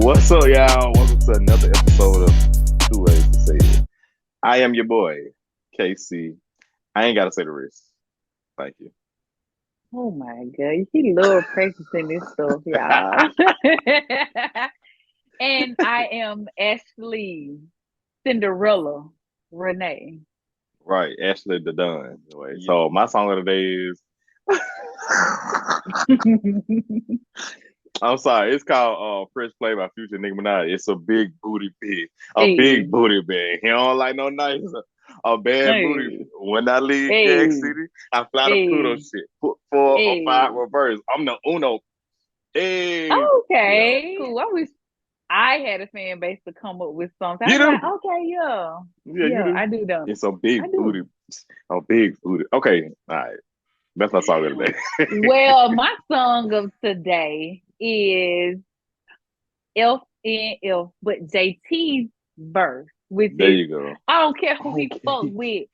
What's up, y'all? Welcome to another episode of Two Ways to Say It. I am your boy, KC. I ain't got to say the rest. Thank you. Oh my God. He love practicing this stuff, y'all. And I am Ashley Cinderella Renee. Right, Ashley the Dunn. Anyway, Yeah. so my song of the day is. I'm sorry, it's called Fresh Play by Future Nicki Minaj. It's a big booty bitch. A big Hey, booty bag. He don't like no nice. A bad booty. hey, When I leave Gag hey, City, I fly to Pluto hey, shit. Put 4 or 5 hey. reverse. I'm the Uno. Hey, yo. Okay, cool. I wish I had a fan base to come up with something. You I'm like, do? okay, yeah. Yeah, you Yeah, do. I do though. It's a I big booty. do. A big booty. Okay, all right. That's my song of the day. Well, my song of today is LNF, but JT's verse, which There is you go. I don't care who he fuck Okay. with.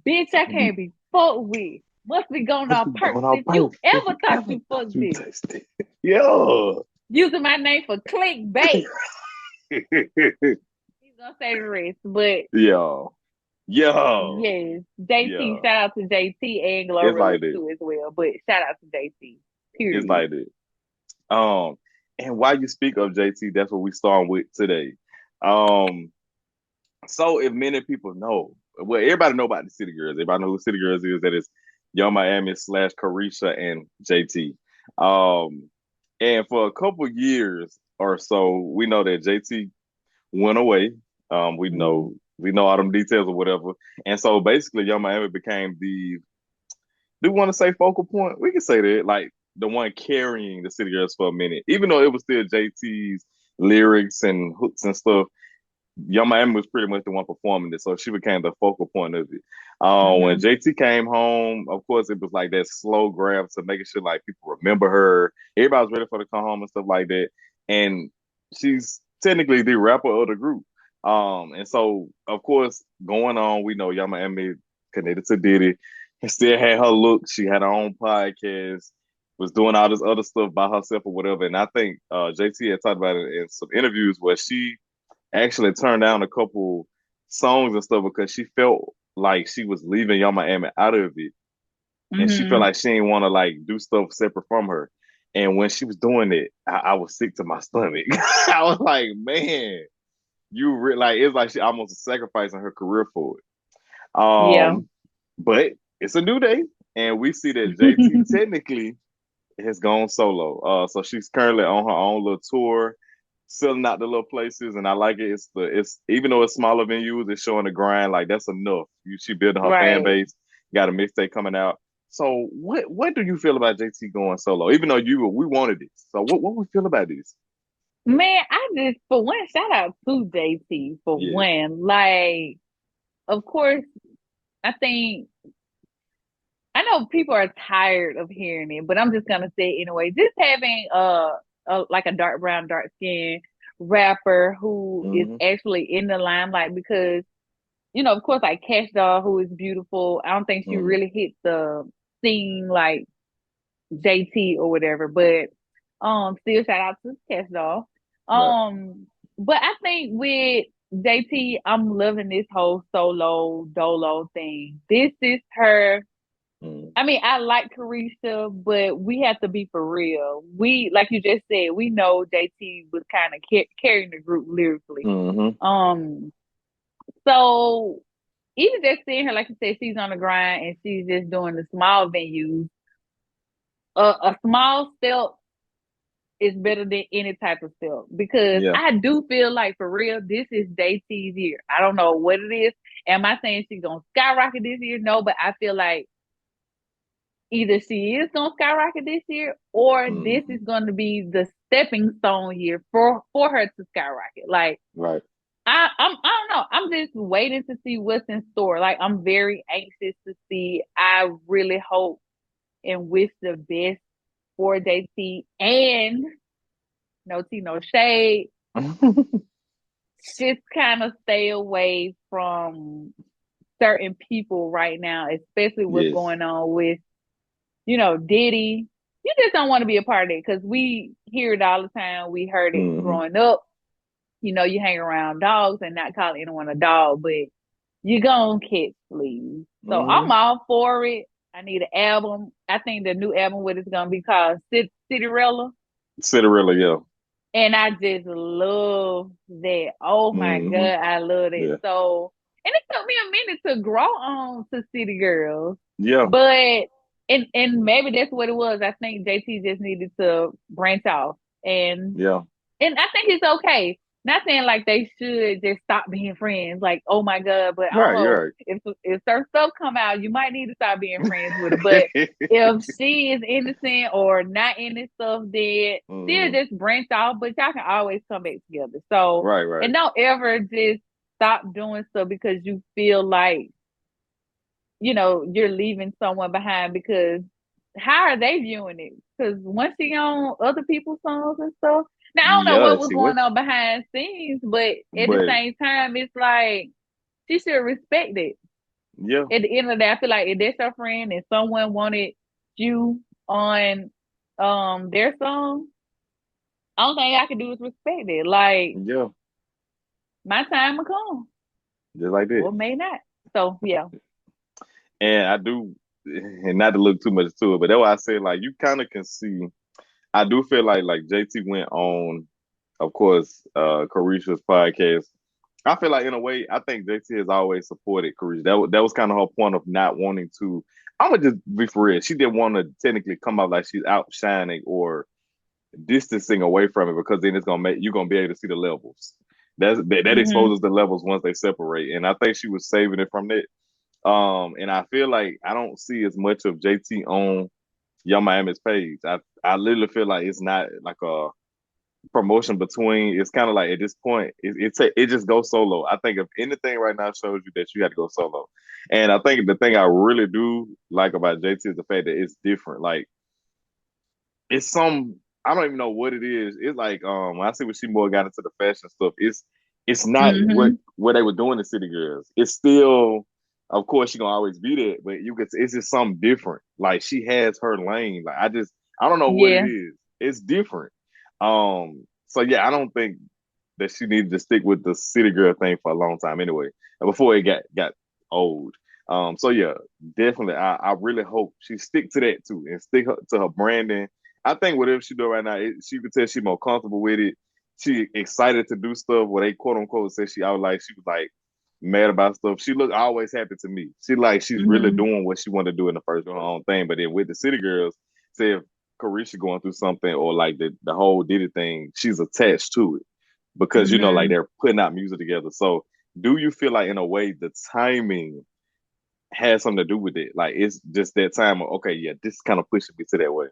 Bitch, I can't be fucked with. Must be going Must on be perks going on if you perfect. If ever you thought ever you thought fucked you this. tasted. Yo. Using my name for clickbait. He's gonna say the rest. But Yo. Yo. yes, JT, Yo. shout out to JT and It's Glorilla like this. too as well. But shout out to JT. It's Period. like this. Um, and while you speak of JT, that's what we starting with today. Um, so if many people know, well, everybody know about the City Girls. Everybody know who City Girls is. That is Young Miami slash Carisha and JT. Um, and for a couple years or so, we know that JT went away. Mm. We know all them details or whatever. And so basically, Young Miami became the do we want to say focal point? We can say that, like the one carrying the City Girls for a minute, even though it was still JT's lyrics and hooks and stuff. Young Miami was pretty much the one performing it, so she became the focal point of it. When Mm-hmm. JT came home, of course, it was like that slow grab to making sure like people remember her. Everybody was ready for her to come home and stuff like that. And she's technically the rapper of the group. And so of course, going on, we know Young Miami connected to Diddy, and still had her look. She had her own podcast, was doing all this other stuff by herself or whatever. And I think JT had talked about it in some interviews where she actually turned down a couple songs and stuff because she felt like she was leaving Young Miami out of it, and she felt Mm-hmm. like she didn't want to like do stuff separate from her. And when she was doing it, I was sick to my stomach. I was like, man, like it's like she almost sacrificing her career for it. Yeah. But it's a new day, and we see that JT technically has gone solo. So she's currently on her own little tour, selling out the little places, and I like it. It's even though it's smaller venues, it's showing the grind. Like that's enough. She building her fan Right. base. Got a mixtape coming out. So what do you feel about JT going solo? Even though we wanted this. So what we feel about this? Man, I just for one shout out to JT for Yes. one. Like, of course, I think I know people are tired of hearing it, but I'm just gonna say it anyway. Just having like a dark brown, dark skin rapper who is Mm-hmm. actually in the limelight because of course, like Cash Doll, who is beautiful. I don't think she Mm-hmm. really hit the scene like JT or whatever, but still shout out to Cash Doll. Right. But I think with JT, I'm loving this whole solo dolo thing. This is her. Mm-hmm. I mean, I like Carisha, but we have to be for real. We, like you just said, we know JT was kind of carrying the group lyrically. Mm-hmm. Um, so even just seeing her, like you said, she's on the grind and she's just doing the small venues. A small step is better than any type of step because Yeah. I do feel like for real, this is JT's year. I don't know what it is. Am I saying she's gonna skyrocket this year? No, but I feel like either she is gonna skyrocket this year or this Mm-hmm. is gonna be the stepping stone year for her to skyrocket. Like Right. I don't know. I'm just waiting to see what's in store. Like I'm very anxious to see. I really hope and wish the best for JT and no tea, no shade. Just kind of stay away from certain people right now, especially what's Yes. going on with, Diddy. you just don't want to be a part of it because we hear it all the time. We heard it Hmm. growing up. You know, you hang around dogs and not call anyone a dog, but you gonna catch fleas. So I'm Hmm. all for it. I need an album. I think the new album, what it's gonna be called, Cinderella. Cinderella, yeah. And I just love that. Oh my God, Hmm. I love it. Yeah. So, and it took me a minute to grow on to City Girls, Yeah. but and maybe that's what it was. I think JT just needed to branch off, and Yeah. and I think it's okay. Not saying like they should just stop being friends. Like, oh my God, but I don't Right, know you're if her stuff come out, you might need to stop being friends with her. But right. if she is innocent or not in this stuff, then still Hmm. just branch off. But y'all can always come back together. So Right, right. and don't ever just stop doing stuff because you feel like you're leaving someone behind because how are they viewing it? Because once she on other people's songs and stuff. Now I don't know Yeah, what was see what? going on behind scenes, but at the But same time, it's like she should respect it. yeah, At the end of the day, I feel like if that's your friend and someone wanted you on their song, only thing I can do is respect it. Like yeah, my time will come, just like that. or may not. So yeah. And I do, and not to look too much to it, but that's why I say like you kind of can see. I do feel like JT went on, of course, Carisha's podcast. I feel like in a way, I think JT has always supported Carisha. That was kind of her point of not wanting to. I'm gonna just be for real. She didn't want to technically come out like she's outshining or distancing away from it because then it's gonna make you're gonna be able to see the levels. That Hmm. exposes the levels once they separate, and I think she was saving it from that. And I feel like I don't see as much of JT on Young Miami's page. I literally feel like it's not like a promotion between. It's kind of like at this point, it just goes solo. I think if anything right now shows you that you had to go solo, and I think the thing I really do like about JT is the fact that it's different. Like it's some I don't even know what it is. It's like when I see when she more got into the fashion stuff, it's not what Hmm. they were doing to City Girls. It's still, of course, she gonna always be there, but it's just something different. Like she has her lane. Like I don't know what it Yeah. is. It's different. So yeah, I don't think that she needed to stick with the City Girl thing for a long time anyway, before it got old. So yeah, definitely. I really hope she stick to that too and to her branding. I think whatever she do right now, she could tell she more comfortable with it. She excited to do stuff where they quote unquote said she was like mad about stuff. She looked always happy to me. She's really Hmm. doing what she wanted to do in the first, her own thing. But then with the City Girls, say if Carisha going through something or like the whole Diddy thing, she's attached to it because like Hmm. they're putting out music together. So do you feel like in a way the timing has something to do with it? Like it's just that time of okay, yeah, this is kind of pushing me to that way.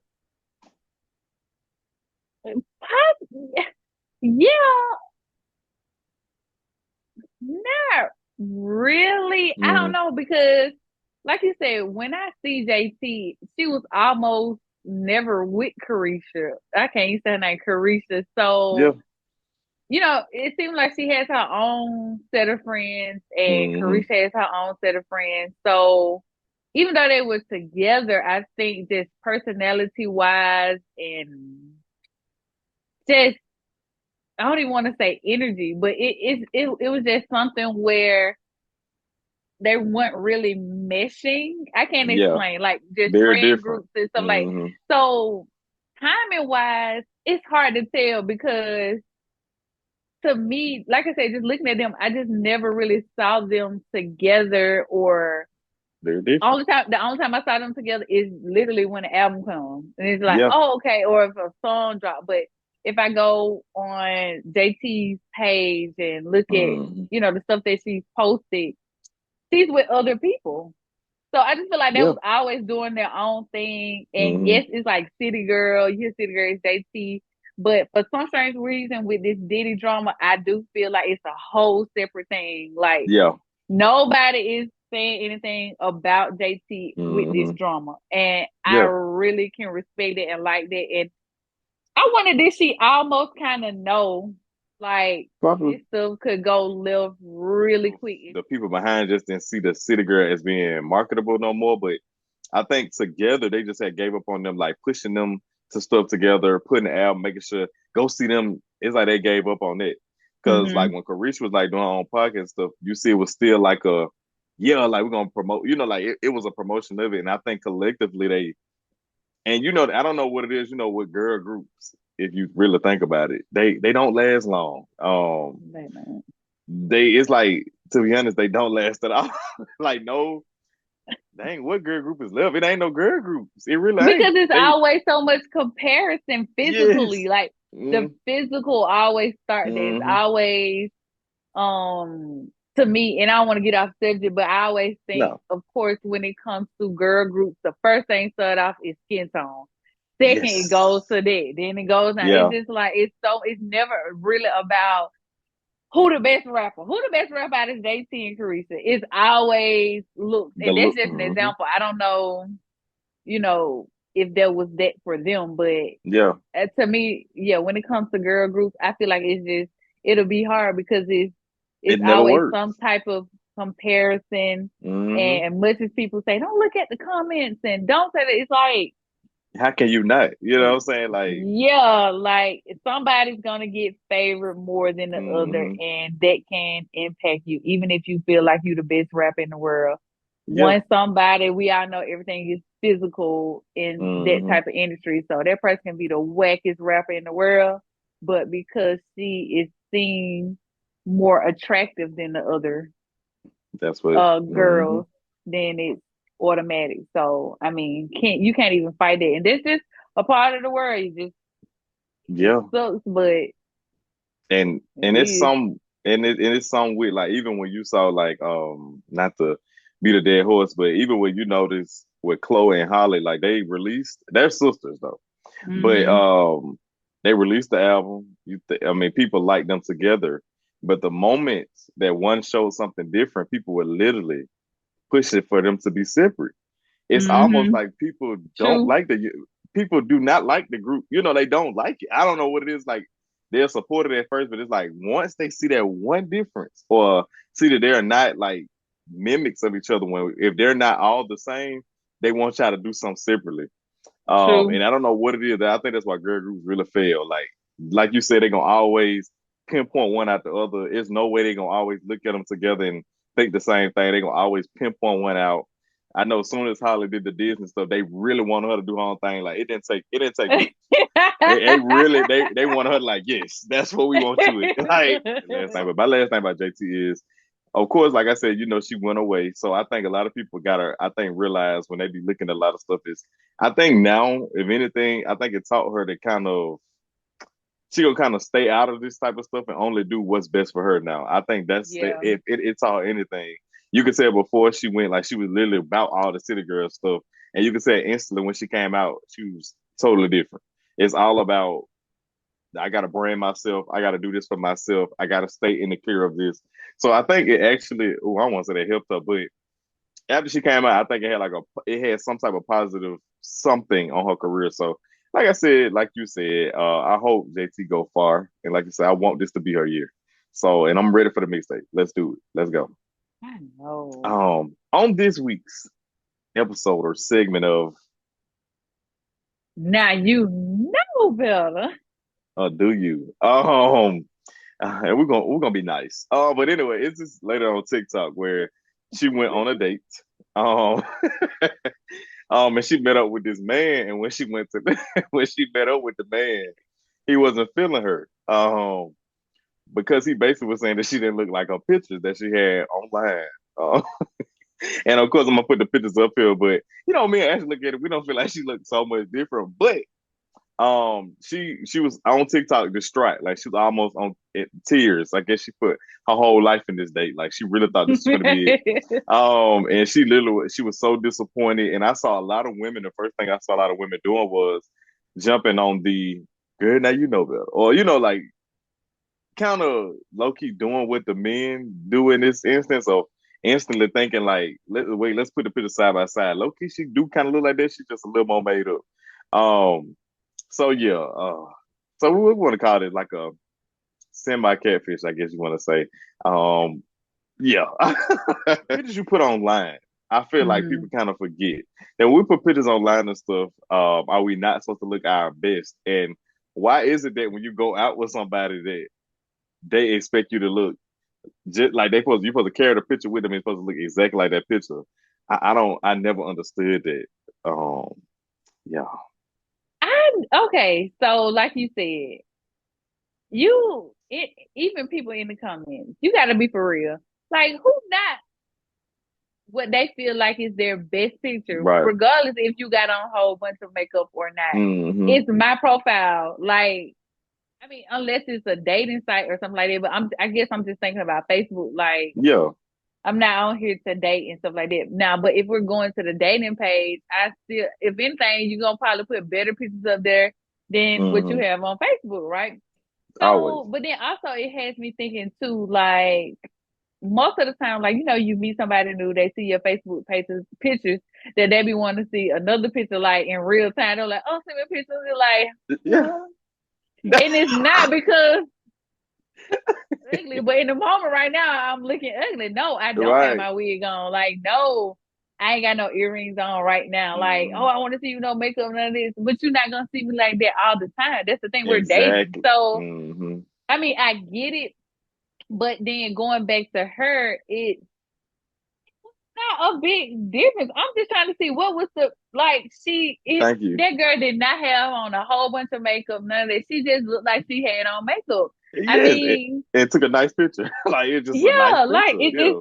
Yeah, not really. I don't Mm, know because, like you said, when I see JT, she was almost never with Carisha. I can't even say her name, Carisha. yeah. So, it seems like she has her own set of friends and Hmm. Carisha has her own set of friends. So, even though they were together, I think just personality wise and just I don't even want to say energy, but it was just something where they weren't really meshing. I can't Yeah. explain, like just Very friend different. groups and stuff like Hmm. so. Timing wise, it's hard to tell because to me, like I said, just looking at them, I just never really saw them together or Very different. the only time I saw them together is literally when the album comes. And it's like, Yeah. oh, okay, or if a song drop. But if I go on JT's page and look at, Hmm. the stuff that she's posted, she's with other people. So I just feel like they Yeah. was always doing their own thing. And Hmm. yes, it's like City Girl, you hear City Girl, it's JT. But for some strange reason with this Diddy drama, I do feel like it's a whole separate thing. Like Yeah. nobody is saying anything about JT with this Hmm. drama. And I Yeah. really can respect it and like that. And I wonder did she almost kind of know like Probably this stuff could go left really quick. the people behind just didn't see the City Girl as being marketable no more. But I think together they just had gave up on them, like pushing them to stuff together, putting the album, making sure go see them. It's like they gave up on it. Cause like Mm-hmm. when Carisha was like doing her own podcast stuff, you see it was still like a yeah, like we're gonna promote, like it was a promotion of it. And I think collectively they and I don't know what it is, with girl groups, if you really think about it, they don't last long. They it's like to be honest, they don't last at all. Like no, dang, what girl group is left? It ain't no girl groups. It really Because ain't. it's They always so much comparison yes. physically. Like the Mm, physical always start there. It's hmm always to me, and I don't want to get off subject, but I always think, No. of course, when it comes to girl groups, the first thing start off is skin tone. Second, it goes Yes. to that. Then it goes down. It's Yeah. just like it's never really about who the best rapper. Who the best rapper out is JT and Carissa. It's always looks. The And that's look. just an Hmm example. I don't know, if there was that for them, but Yeah. to me, yeah, when it comes to girl groups, I feel like it'll be hard because It it's never always some works. type of comparison. Hmm And much as people say, don't look at the comments and don't say that, it's like, How can you not? You know what I'm saying? Like, yeah, like somebody's gonna get favored more than the other, hmm and that can impact you, even if you feel like you're the best rapper in the world. Yeah. We all know everything is physical in that hmm type of industry. So that person can be the wackest rapper in the world, but because she is seen more attractive than the other That's what. girls, then it's automatic. So I mean, you can't even fight it. And this is a part of the world. It Yeah. sucks, but And it it's is. some and it's some with like even when you saw like not to beat a dead horse, but even when you notice with Chloe and Holly, like they released they're sisters though. But Mm-hmm. they released the album. I mean, people like them together. But the moment that one showed something different, people would literally push it for them to be separate. It's almost Mm-hmm. like people don't True. like the people do not like the group. They don't like it. I don't know what it is. Like they're supported at first, but it's like once they see that one difference or see that they're not like mimics of each other, when if they're not all the same, they want y'all to do something separately. True. And I don't know what it is. I think that's why girl groups really fail. Like you said, they're gonna always pinpoint one out the other. There's no way they're gonna always look at them together and think the same thing. They're gonna always pinpoint one out. I know as soon as Holly did the Disney stuff, they really wanted her to do her own thing. Like it didn't take much. They really they wanted her to like, yes, that's what we want you in. Like last thing, but my last thing about JT is of course, like I said, she went away. So I think a lot of people got her, I think, realize when they be looking at a lot of stuff is, I think now, if anything, I think it taught her to she gonna kind of stay out of this type of stuff and only do what's best for her now. I think Yeah. if it taught her anything. You could say before she went, like she was literally about all the city girl stuff. And you could say instantly when she came out, she was totally different. It's all about I got to brand myself. I got to do this for myself. I got to stay in the clear of this. So I think it actually, I want to say that helped her, but after she came out, I think it had some type of positive something on her career. So, like I said, like you said, I hope JT go far, and like you said, I want this to be her year. So, and I'm ready for the mixtape. Let's do it. Let's go. I know. On this week's episode or segment of Now you know better. Do You? And we're gonna be nice. But anyway, it's just later on TikTok where she went on a date. Um, and she met up with this man, and when she went to when she met up with the man, he wasn't feeling her. Because he basically was saying that she didn't look like her pictures that she had online. Uh, and of course, I'm gonna put the pictures up here, but me and Ashley look at it, we don't feel like she looked so much different. But she was on TikTok distraught, like she was almost on tears. I guess she put her whole life in this date, like she really thought this was gonna be it. And she was so disappointed. And I saw a lot of women. The first thing I saw a lot of women doing was jumping on the girl. Now you know better, or like kind of low key doing what the men do in this instance of instantly thinking like, let's put the picture side by side. Low key, she do kind of look like that. She's just a little more made up. So yeah, so we want to call it like a semi catfish, I guess you want to say. Yeah. What did you put online? I feel like people Mm. kind of forget that when we put pictures online and stuff. Are we not supposed to look our best? And why is it that when you go out with somebody that they expect you to look just like you supposed to carry the picture with them and supposed to look exactly like that picture? I don't. I never understood that. Yeah. Okay, so like you said, even people in the comments, you got to be for real. Like, who not what they feel like is their best picture, Right. regardless if you got on a whole bunch of makeup or not. Hmm. It's my profile. Like, I mean, unless it's a dating site or something like that. But I guess I'm just thinking about Facebook. Like, Yeah. I'm not on here to date and stuff like that. Now, but if we're going to the dating page, I still, if anything, you're gonna probably put better pictures up there than what you Hmm. have on Facebook, right? Always. So, but then also it has me thinking too, like most of the time, like you meet somebody new, they see your Facebook pages, pictures that they be wanting to see another picture like in real time. They're like, "Oh, send me a picture." They're like, Yeah. huh? And it's not because ugly, but in the moment right now, I'm looking ugly. No, I don't have Right. my wig on. Like, no, I ain't got no earrings on right now. Like, oh, Hmm. I want to see you no makeup, none of this. But you're not gonna see me like that all the time. That's the thing. We're dating, Exactly. so Hmm. I mean, I get it. But then going back to her, it's not a big difference. I'm just trying to see what was the like. Thank you. That girl did not have on a whole bunch of makeup, none of that. She just looked like she had on makeup. I Yes, mean, it took a nice picture. Like it's just a nice yeah, like picture. Yeah,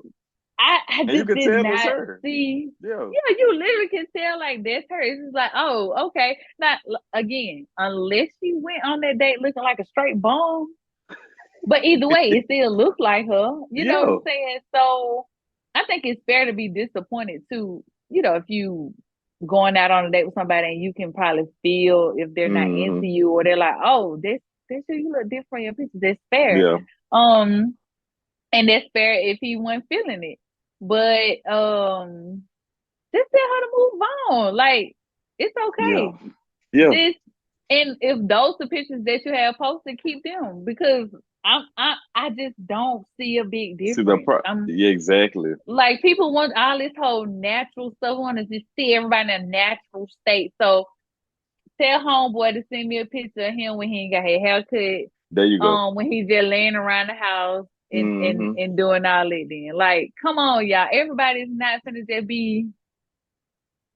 I and you just could did tell it's not her. see. Yeah. Yeah, you literally can tell like that's her. It's just like, oh, okay. Not again, unless she went on that date looking like a straight bum. But either way, it still looked like her. You know what I'm Yeah. saying? So I think it's fair to be disappointed too. If you going out on a date with somebody and you can probably feel if they're not Hmm. into you or they're like, oh, this you look different in your pictures. That's fair. Yeah. Um, and that's fair if he wasn't feeling it. But just tell her to move on. Like it's Yeah. okay. Yeah. This and if those the pictures that you have posted, keep them because I just don't see a big See the difference. pro. Yeah. Exactly. Like people want all this whole natural stuff, want to just see everybody in a natural state. So tell homeboy to send me a picture of him when he ain't got his haircut, There you go. when he's just laying around the house and and Hmm. and doing all that. Then like, come on, y'all, everybody's not gonna just be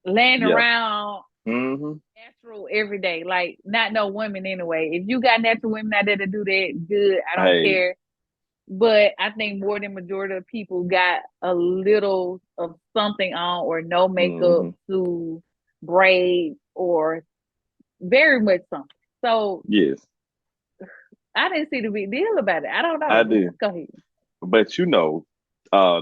laying Yeah. around Hmm. natural every day. Like, not no women anyway. If you got natural women out there to do that, good. I don't Hey. care. But I think more than majority of people got a little of something on or no makeup Hmm. to braids or very much something. So Yes, I didn't see the big deal about it. I don't I know. Just do. go ahead. But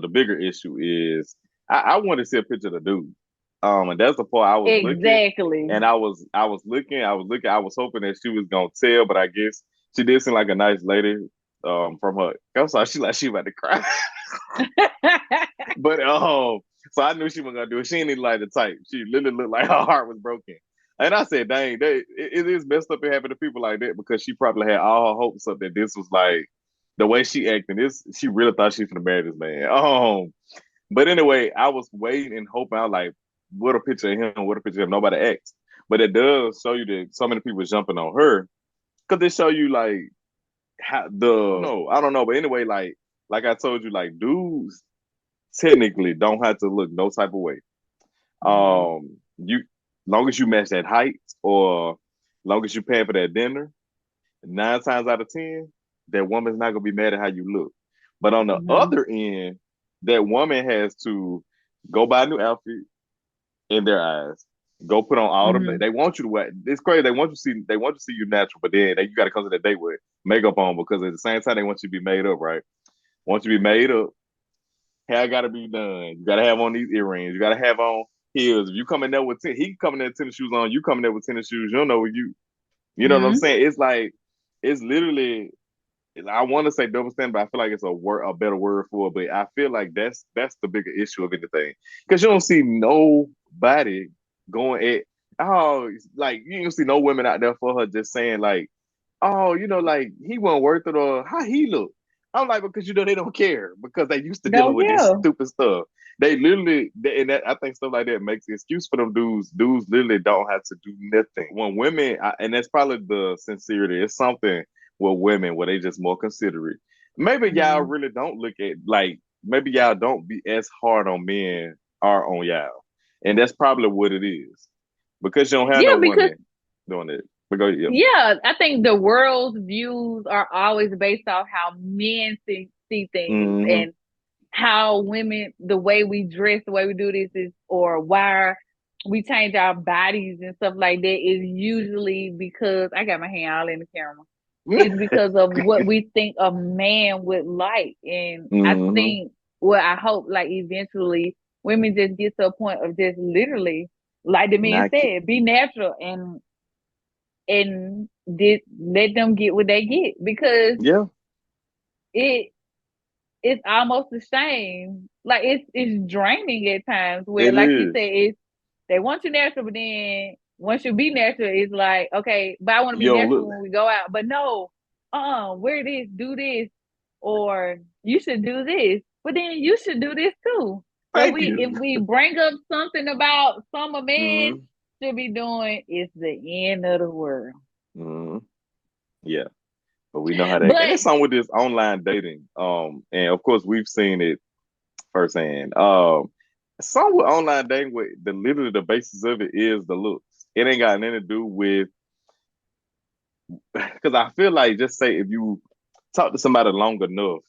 the bigger issue is I want to see a picture of the dude. And that's the part I was looking, Exactly. and I was hoping that she was gonna tell, but I guess she did seem like a nice lady. From her, I'm sorry, she like she about to cry, but so I knew she wasn't gonna do it. She ain't even like the type. She literally looked like her heart was broken. And I said, dang, it is messed up to happen to people like that because she probably had all her hopes up that this was like the way she acting. This she really thought she was gonna marry this man. But anyway, I was waiting and hoping. I was like, what a picture of him, what a picture of him. Nobody asked, but it does show you that so many people jumping on her because they show you like how no, I don't know, but anyway, like I told you, like dudes technically don't have to look no type of way. Mm-hmm. You long as you match that height or long as you pay for that dinner, 9 times out of 10, that woman's not gonna be mad at how you look. But on the Mm-hmm. other end, that woman has to go buy a new outfit in their eyes. Go put on all them. Mm-hmm. They want you to wear. It's crazy. They want to see you natural, but then you got to come to that date with makeup on because at the same time they want you to be made up, right? Want you to be made up. Hair got to be done. You got to have on these earrings. You got to have on heels. If you coming there with he coming there with tennis shoes on. You coming there with tennis shoes. You don't know what you. You know what I'm Mm-hmm. saying? It's like it's literally. I want to say double standard, but I feel like it's a better word for it. But I feel like that's the bigger issue of anything because you don't see nobody going at like you don't see no women out there for her just saying like, oh, like he wasn't worth it or how he look. I'm like, because they don't care because they used to dealing Don't with this care. stupid stuff. They literally, and that, I think stuff like that makes an excuse for them dudes. Dudes literally don't have to do nothing. When women, and that's probably the sincerity. It's something with women where they just more considerate. Maybe y'all Mm. really don't look at like maybe y'all don't be as hard on men are on y'all, and that's probably what it is because you don't have Yeah, no because women doing it. But go, yeah. yeah, I think the world's views are always based off how men see things Mm-hmm. and how women, the way we dress, the way we do this is, or why we change our bodies and stuff like that is usually because I got my hand all in the camera. It's because of what we think a man would like. And I Mm-hmm. think, well, I hope like eventually women just get to a point of just literally, like the man Not said, be natural and did let them get what they get because yeah, it it's almost a shame. Like it's draining at times where it like you said, is. it's they want you natural, but then once you be natural, it's like, okay, but I want to be You don't natural look. when we go out. But no, wear this, do this, or you should do this. But then you should do this too. So Thank if you. we bring up something about some a man Mm-hmm. should be doing, it's the end of the world. Mm-hmm. Yeah, but we know how that. And But it's on with this online dating. And of course we've seen it firsthand. Some with online dating, with the literally the basis of it is the looks. It ain't got nothing to do with because I feel like just say if you talk to somebody long enough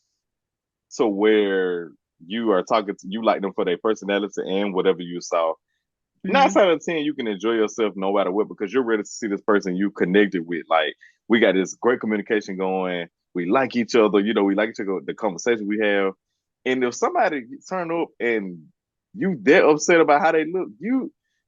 to where you are talking to you like them for their personality and whatever you saw. Nine mhm, out of 10, you can enjoy yourself no matter what because you're ready to see this person you connected with. Like we got this great communication going. We like each other. We like each other. The conversation we have. And if somebody turn up and you that upset about how they look,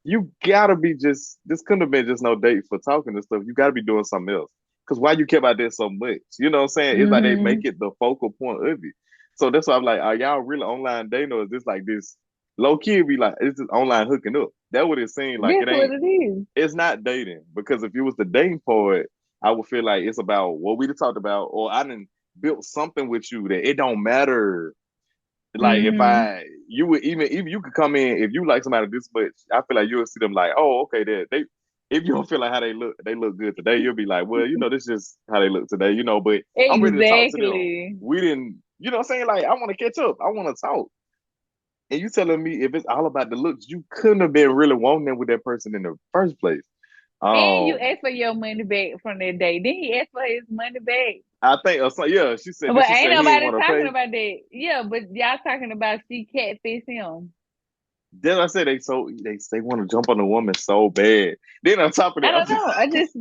you gotta be just this couldn't have been just no date for talking and stuff. You gotta be doing something else. Cause why you care about that so much? You know what I'm saying? It's like they make mhm. it the focal point of it. So that's why I'm like, are y'all really online dating or is this like this low key be like it's just online hooking up? That would it seem like That's it what ain't. it is. It's not dating because if it was the dating part, I would feel like it's about what we talked about, or I didn't build something with you that it don't matter. Like if Mhm. you would even you could come in if you like somebody this much, I feel like you'll see them like, oh, okay, they if you don't feel like how they look good today, you'll be like, well, this is just how they look today, But I'm ready to talk to them. Exactly. We didn't, what I'm saying? Like I want to catch up, I want to talk. And you telling me if it's all about the looks, you couldn't have been really wanting them with that person in the first place. And you Um, asked for your money back from that day. Then he asked for his money back. I think, so, yeah, she said. Did But she ain't say he didn't nobody want to talking pay? about that. Yeah, but y'all talking about she catfish him. Then I said they want to jump on the woman so bad. Then on top of I that, don't know. I just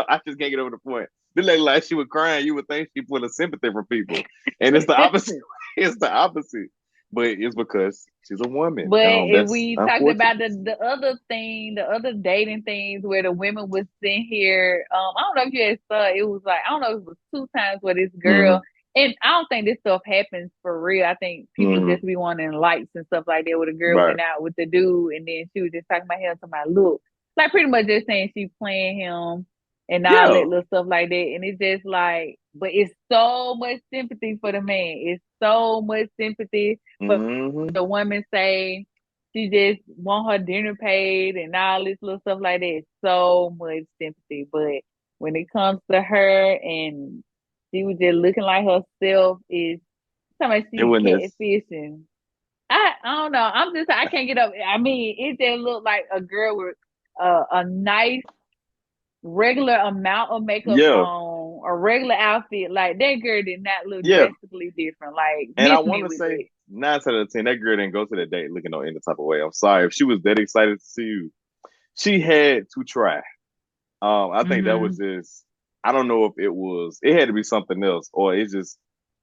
I just can't get over the point. The lady like she was crying, you would think she put a sympathy for people, and it's the opposite. It's the opposite, but it's because she's a woman. but if That's we talked unfortunate. about the other thing, the other dating things where the women was sitting here, I don't know if you had saw it was like I don't know if it was two times where this girl Mm-hmm. and I don't think this stuff happens for real. I think people Mm-hmm. just be wanting likes and stuff like that where the girl Right. went out with the dude and then she was just talking about him to my look. Like pretty much just saying she playing him and all that Yeah. little stuff like that. And it's just like, but it's so much sympathy for the man. It's so much sympathy for Mm-hmm. the woman say she just want her dinner paid and all this little stuff like that. So much sympathy. But when it comes to her and she was just looking like herself, is talking about It she wasn't this. catfishing. I don't know. I can't get up. I mean, it just looked like a girl with a nice regular amount of makeup Yeah. on, a regular outfit. Like that girl did not look Yeah. drastically different. Like And I miss want me to with say that. 9 out of 10, that girl didn't go to the date looking on any type of way. I'm sorry. If she was that excited to see you, she had to try. I think that was Mm-hmm. just, I don't know if it had to be something else, or it's just,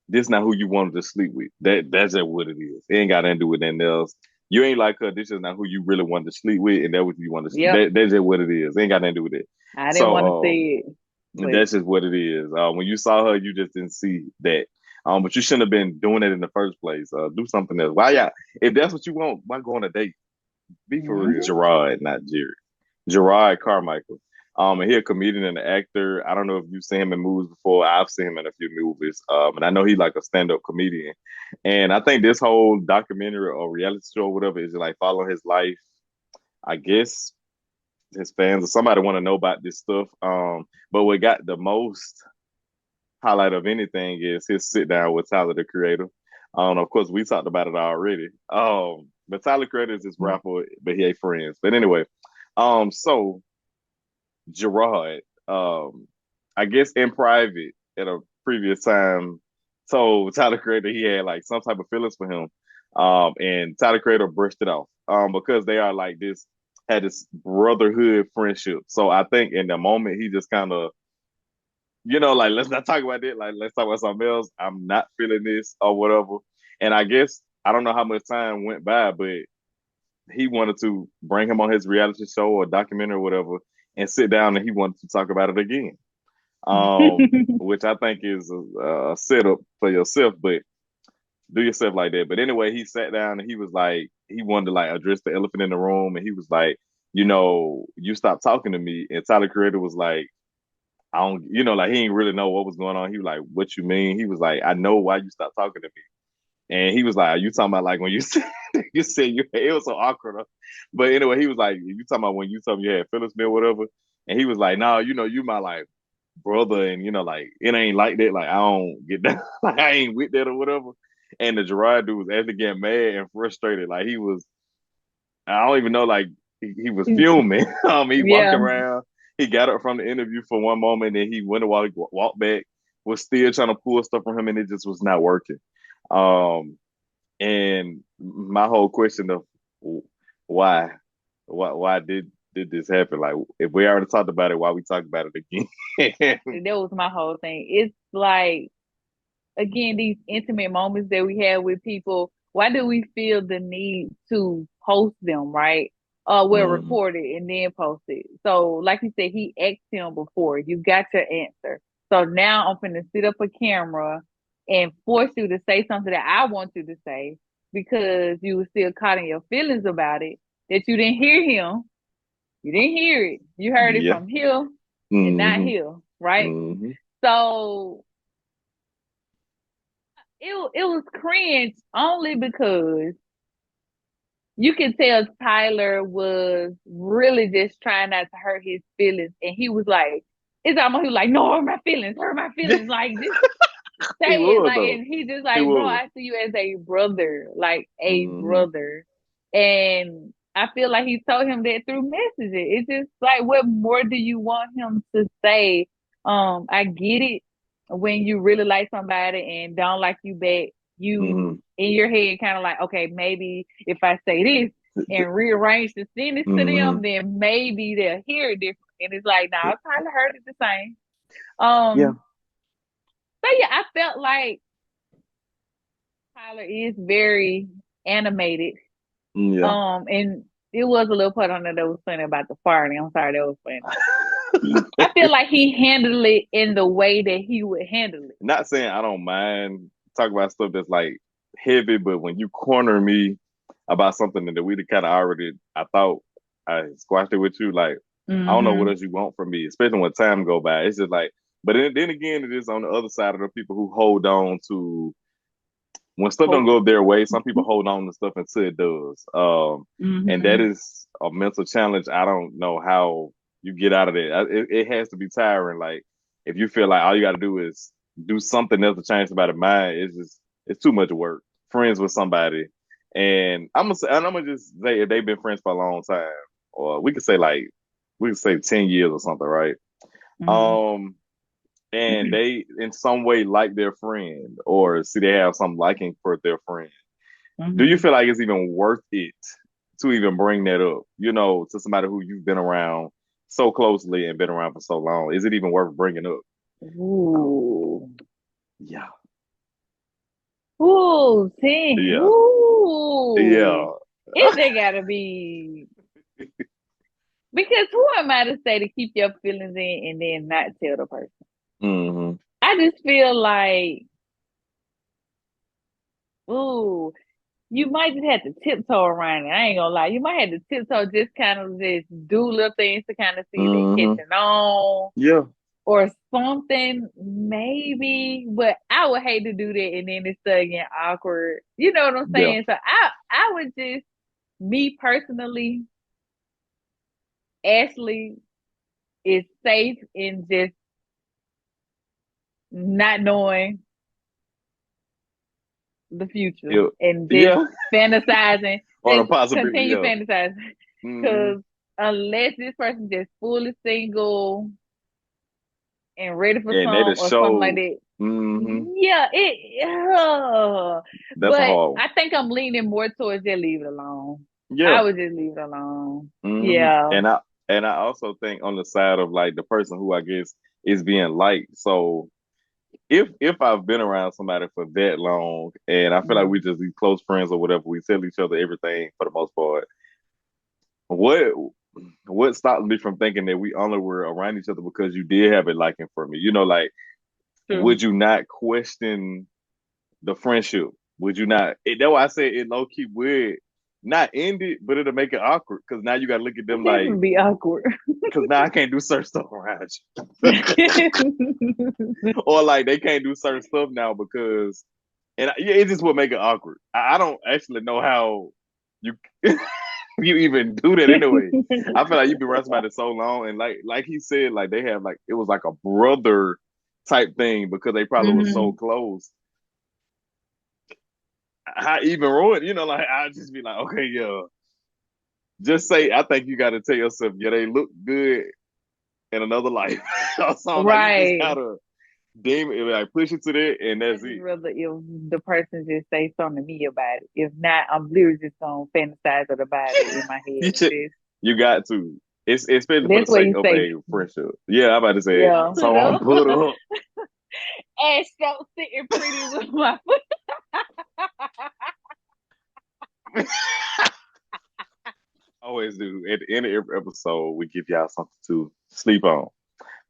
this not who you wanted to sleep with. That's just what it is. It ain't got nothing to do with anything else. You ain't like her. This is not who you really wanted to sleep with, and that what you want to. Yep. That's just what it is. It ain't got nothing to do with it. I didn't want to So, say it, but that's just what it is. When you saw her, you just didn't see that. But you shouldn't have been doing it in the first place. Do something else. Why y'all? If that's what you want, why go on a date? Be for real. mm-hmm. Jerrod, not Jerry. Jerrod Carmichael. And he's a comedian and an actor. I don't know if you've seen him in movies before. I've seen him in a few movies. And I know he's like a stand-up comedian. And I think this whole documentary or reality show or whatever is like following his life. I guess his fans or somebody want to know about this stuff. But what got the most highlight of anything is his sit down with Tyler the Creator. Of course, we talked about it already. But Tyler Creator is his rapper, but he ain't friends. But anyway, so Jerrod, I guess in private at a previous time, told Tyler Creator he had like some type of feelings for him. And Tyler Creator brushed it off. Because they are like this, had this brotherhood friendship. So I think in the moment he just kind of, like let's not talk about it. Like let's talk about something else. I'm not feeling this or whatever. And I guess I don't know how much time went by, but he wanted to bring him on his reality show or documentary or whatever and sit down and he wanted to talk about it again. Which I think is a setup for yourself, but do yourself like that. But anyway, he sat down and he was like, he wanted to like address the elephant in the room, and he was like, you stopped talking to me. And Tyler Creator was like, I don't, like he didn't really know what was going on. He was like, what you mean? He was like, I know why you stopped talking to me. And he was like, are you talking about like when you said it was so awkward. But anyway, he was like, you talking about when you told me you had Phillips or whatever. And he was like, no, you my like brother, and like it ain't like that. Like I don't get that. Like I ain't with that or whatever. And the Jerrod dude was actually getting mad and frustrated. Like he was, I don't even know, like he was fuming. He walked Yeah. around. He got up from the interview for one moment, and he went a while, walked back, was still trying to pull stuff from him, and it just was not working. Um, and my whole question of why, why did this happen? Like, if we already talked about it, why we talk about it again? That was my whole thing. It's like, again, these intimate moments that we have with people, why do we feel the need to post them, right? We'll Mm, record it and then post it. So, like you said, he asked him before, you got your answer. So now I'm finna sit up a camera and force you to say something that I want you to say because you were still caught in your feelings about it, that you didn't hear him. You didn't hear it. You heard it yeah. from here and not Mm-hmm. here, right? Mm-hmm. So it was cringe only because you can tell Tyler was really just trying not to hurt his feelings, and he was like, it's almost he was like, no, hurt my Yeah, feelings, like just he say it, was like, though. and he just He like, bro, was. I see you as a brother, like a Mm-hmm. brother, and I feel like he told him that through messages. It's just like, what more do you want him to say? I get it when you really like somebody and don't like you back, Mm-hmm. you in your head kind of like, okay, maybe if I say this and rearrange the sentence to Mm-hmm. them, then maybe they'll hear it different. And it's like, nah, I probably heard it the same. Yeah. So yeah, I felt like Tyler is very animated. Yeah. And it was a little part on there that was funny about the farting. I'm sorry, that was funny. I feel like he handled it in the way that he would handle it. Not saying I don't mind talking about stuff that's like heavy, but when you corner me about something that we kind of already, I thought I squashed it with you. Like I don't know what Mm-hmm. else you want from me, especially when time go by. It's just like, but then again, it is on the other side of the people who hold on to when stuff don't go their way. Some people hold on to stuff until it does, and that Mm-hmm. is a mental challenge. I don't know how you get out of it. It has to be tiring. Like if you feel like all you got to do is do something else to change somebody's mind, it's too much work. Friends with somebody, and I'm gonna just say if they've been friends for a long time, or we could say 10 years or something, right? Mm-hmm. Um, and they in some way like their friend or see they have some liking for their friend, do you Mm-hmm. feel like it's even worth it to even bring that up, to somebody who you've been around so closely and been around for so long? Is it even worth bringing up? Um, Ooh. yeah, Ooh, see. yeah, Ooh. yeah. It they gotta be because who am I to say to keep your feelings in and then not tell the person? Hmm. I just feel like, ooh. you might just have to tiptoe around it. I ain't gonna lie. You might have to tiptoe, just kind of just do little things to kind of see if they Hmm. catching on Yeah. or something, maybe. But I would hate to do that and then it's still getting awkward. You know what I'm Yeah. saying? So I would just, me personally, Ashley is safe in just not knowing the future Yeah. and just Yeah. fantasizing, Or the just possibility. continue Yeah. fantasizing. Hmm. Because unless this person just fully single and ready for And they some just or something like showed. that, Hmm. yeah, That's a but hard one. I think I'm leaning more towards just leave it alone. Yeah. I would just leave it alone. Hmm. Yeah. And I also think on the side of like the person who I guess is being liked. So if I've been around somebody for that long and I feel like we Mm. just be close friends or whatever, we tell each other everything for the most part. What what stops me from thinking that we only were around each other because you did have a liking for me? Like True. would you not question the friendship? Would you not? That's why I say it low key would not end it, but it'll make it awkward because now you got to look at It them like, definitely be awkward. because now I can't do certain stuff around you, or like they can't do certain stuff now because, and yeah, it just would make it awkward. I don't actually know how you you even do that anyway. I feel like you've been around somebody so long, and like he said, like they have like it was like a brother type thing because they probably was so Hmm. close. I even ruined, like I just be like, okay, yeah, just say I think you got to tell yourself, yeah, they look good in another life or something. Like you just Right. gotta deem it, like push it to that, and I that's just it. rather if the person just say something to me about it. If not, I'm literally just gonna fantasize about it in my you head and should, just you got to. It's especially for the that's where sake you of say, a friendship. Yeah, I'm about to say it. yeah, put So I'm up. put up. Ass so sitting pretty with my foot. Always do. At the end of every episode, we give y'all something to sleep on.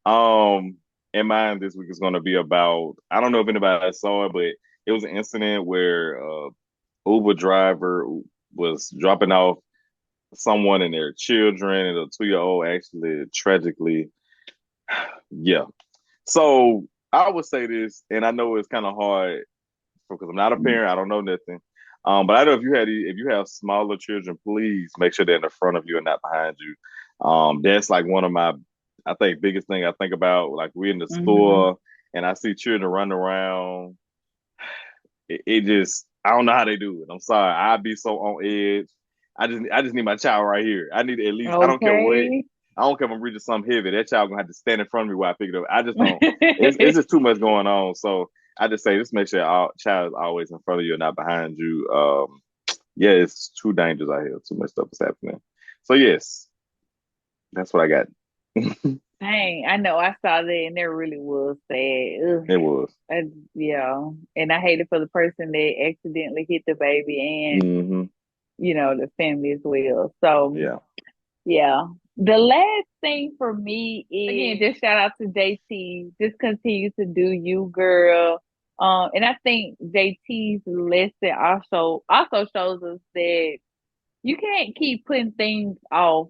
Um, and mine this week is going to be about. I don't know if anybody saw it, but it was an incident where Uber driver was dropping off someone and their children, and a 2-year old actually tragically, yeah. So I would say this, and I know it's kind of hard because I'm not a parent. I don't know nothing. But I know if you have smaller children, please make sure they're in the front of you and not behind you. That's like one of my, I think, biggest thing I think about. Like we're in the Hmm. store and I see children running around. It just, I don't know how they do it. I'm sorry, I'd be so on edge. I just need my child right here. I need at least. I don't care what. Okay. I don't care if I'm reading something heavy. That child gonna have to stand in front of me while I pick it up. I just don't. It's just too much going on. So I just say, just make sure our child is always in front of you and not behind you. Yeah, it's too dangerous out here. Too much stuff is happening. So yes, that's what I got. Dang, I know I saw that and that really was sad. Ugh. It was. I, yeah, and I hate it for the person that accidentally hit the baby and Hmm. the family as well. So Yeah. yeah, the last thing for me is again just shout out to JT. Just continue to do you, girl. And I think JT's lesson also shows us that you can't keep putting things off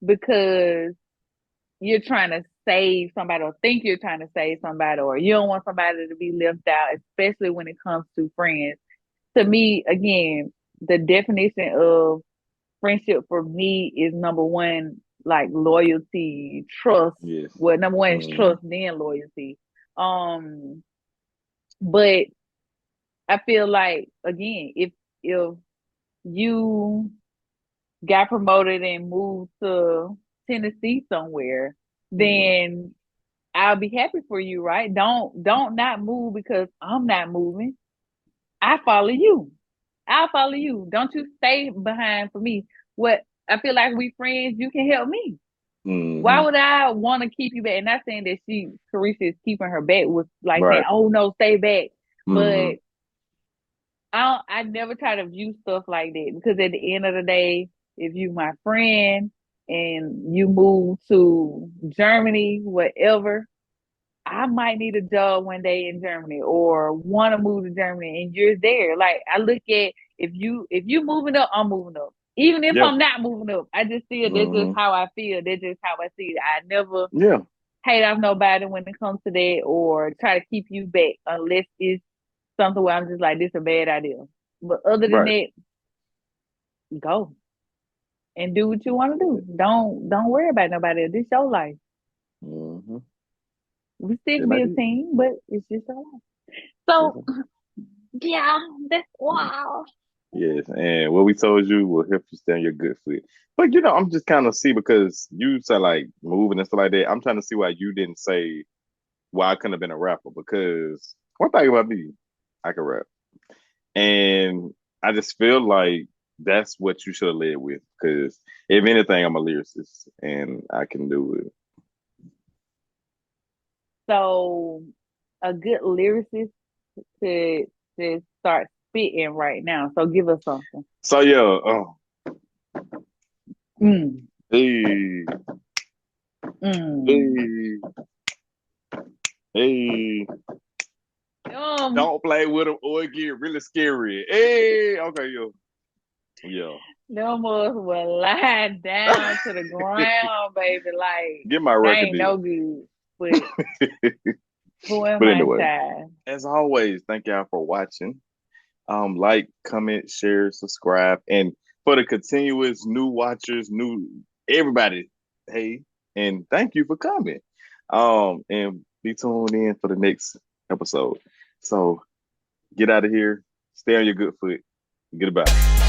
because you're trying to save somebody or think you're trying to save somebody or you don't want somebody to be left out, especially when it comes to friends. To me, again, the definition of friendship for me is number one, like loyalty, trust. Yes. Well, number one is Hmm. trust, then loyalty. Um, but I feel like again, if you got promoted and moved to Tennessee somewhere, Yeah. then I'll be happy for you, right? Don't not move because I'm not moving. I follow you. I'll follow you. Don't you stay behind for me. What I feel like we friends, you can help me. Why Hmm. would I want to keep you back? And not saying that Teresa is keeping her back with like saying, Right. oh no, stay back. Hmm. But I never try to view stuff like that because at the end of the day, if you my friend and you move to Germany, whatever, I might need a job one day in Germany or want to move to Germany and you're there. Like I look at if you moving up, I'm moving up. Even if Yeah. I'm not moving up, I just feel that's just Hmm. how I feel. That's just how I see it. I never Yeah. hate off nobody when it comes to that or try to keep you back unless it's something where I'm just like, this is a bad idea. But other than Right. that, go and do what you want to do. Don't worry about nobody else. This your life. Hmm. We still Just can be like a it. team, but it's just your life. Just So like yeah, that's it. wow. Yes, and what we told you will help you stay on your good foot. But I'm just kind of see because you said like moving and stuff like that. I'm trying to see why you didn't say why I couldn't have been a rapper because one thing about me, I can rap, and I just feel like that's what you should have led with because if anything, I'm a lyricist and I can do it. So a good lyricist to start spitting right now. So give us something. So yeah, oh, Mm, hey, mm. hey, hey, Um, don't play with them or it get really scary. Hey, okay, yo, yeah. them boys will lie down to the ground, baby. Like Get my they record ain't no deal. good. But who am But I, anyway, child? as always, thank y'all for watching. Like, comment, share, subscribe, and for the continuous new watchers, new everybody, hey, and thank you for coming. And be tuned in for the next episode. So get out of here, stay on your good foot. Goodbye.